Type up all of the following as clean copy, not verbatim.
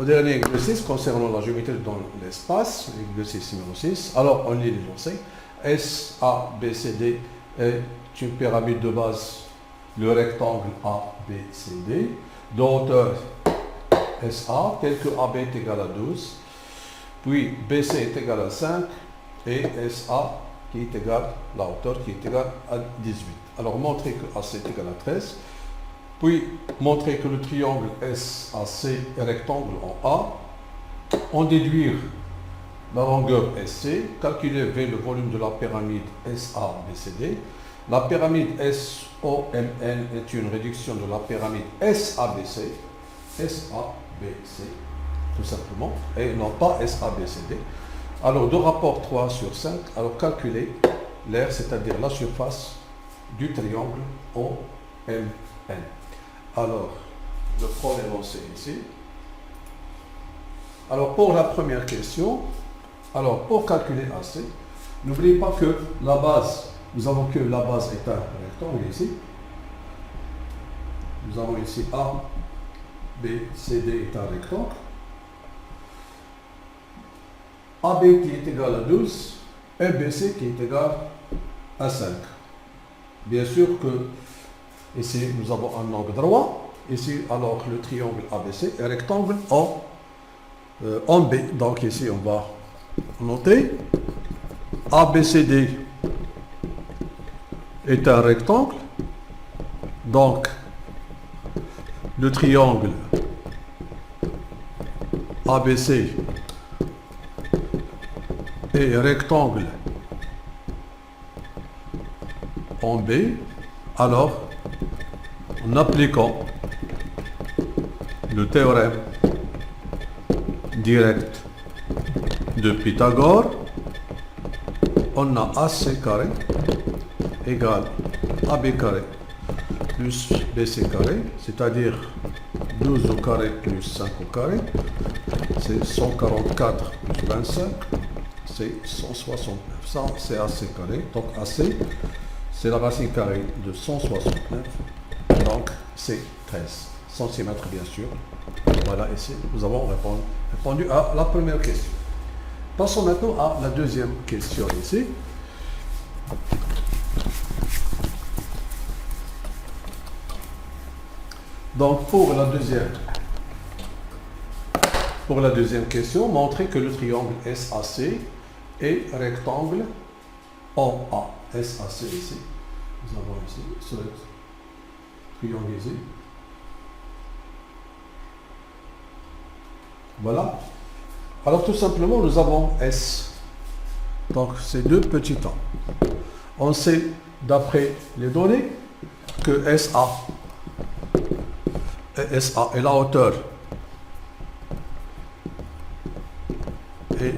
au dernier exercice concernant la géométrie dans l'espace, l'exercice numéro 6. Alors, on lit les lancers. S, A, B, C, D est une pyramide de base, le rectangle A, B, C, D, de hauteur SA, tel que AB est égal à 12, puis BC est égal à 5, et SA qui est égal, la hauteur qui est égale à 18. Alors, montrer que AC est égal à 13, puis montrer que le triangle SAC est rectangle en A, en déduire la longueur SC, calculer V le volume de la pyramide SABCD. La pyramide SOMN est une réduction de la pyramide SABC, tout simplement, et non pas SABCD. Alors, de rapport 3 sur 5, alors calculer l'aire, c'est-à-dire la surface du triangle OMN. Alors, je prends l'énoncé ici. Alors, pour la première question, alors pour calculer AC, n'oubliez pas que la base, nous avons que la base est un rectangle ici. Nous avons ici A, B, C, D est un rectangle. AB qui est égal à 12 et BC qui est égal à 5. Bien sûr que ici nous avons un angle droit. Ici alors le triangle ABC est rectangle en B. Donc ici on va noter ABCD est un rectangle. Donc le triangle ABC est rectangle en B. Alors, en appliquant le théorème direct de Pythagore, on a AC carré égale AB carré plus BC carré, c'est-à-dire 12 au carré plus 5 au carré, c'est 144 plus 25, c'est 169. Ça, c'est AC carré. Donc AC, c'est la racine carrée de 169. Donc, c'est 13 centimètres, bien sûr. Voilà, ici, nous avons répondu à la première question. Passons maintenant à la deuxième question ici. Donc, pour la deuxième question, montrer que le triangle SAC est rectangle en A. SAC ici. Nous avons ici ce triangle ici. Voilà. Alors tout simplement, nous avons S. Donc c'est deux petits temps. On sait, d'après les données, que SA est la hauteur et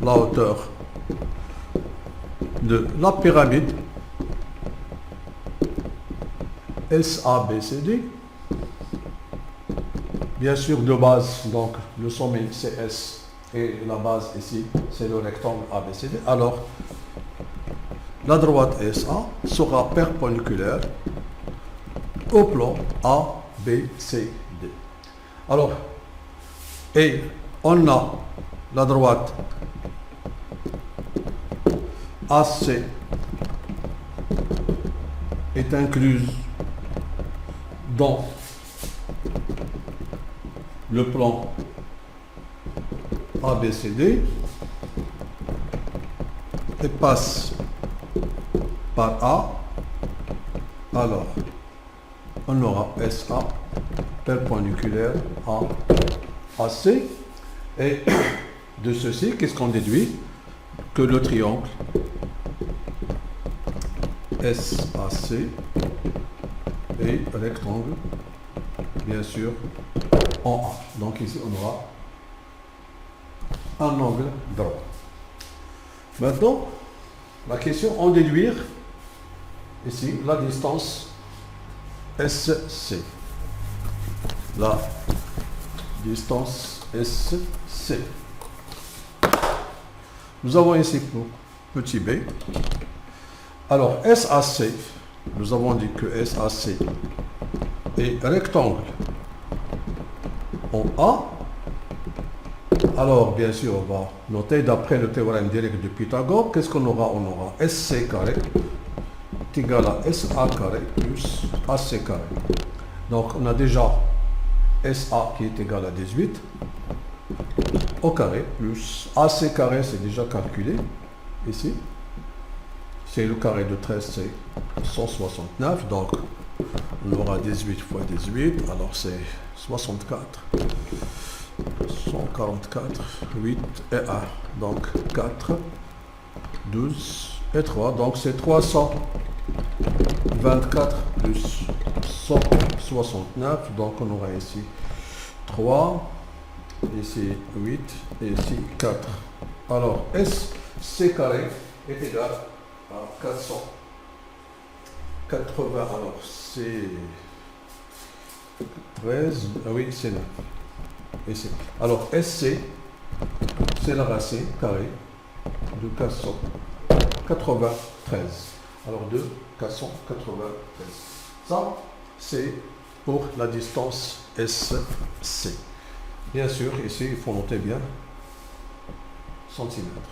la hauteur de la pyramide SABCD. Bien sûr, de base, donc le sommet c'est S et la base ici c'est le rectangle ABCD. Alors, la droite SA sera perpendiculaire au plan ABCD. Alors, et on a la droite AC est incluse dans le plan ABCD et passe par A. Alors, on aura SA perpendiculaire à AC. Et de ceci, qu'est-ce qu'on déduit? Que le triangle SAC est rectangle, bien sûr, en A. Donc ici, on aura un angle droit. Maintenant, la question, en déduire ici la distance SC. La distance SC. Nous avons ici pour petit b. Alors, SAC, nous avons dit que SAC est rectangle en A. Alors, bien sûr, on va noter d'après le théorème direct de Pythagore, qu'est-ce qu'on aura? On aura SC carré est égal à SA carré plus AC carré. Donc, on a déjà SA qui est égal à 18 au carré plus AC carré, c'est déjà calculé ici. C'est le carré de 13, c'est 169. Donc, on aura 18 fois 18, alors c'est 64. 144, 8 et 1. Donc 4, 12 et 3. Donc c'est 324 plus 169. Donc on aura ici 3, ici 8 et ici 4. Alors SC carré est égal à 480. Alors c'est 13, ah oui c'est 9. Ici. Alors SC, c'est la racine carrée de 493. Alors de 493. Ça, c'est pour la distance SC. Bien sûr, ici, il faut noter bien centimètres.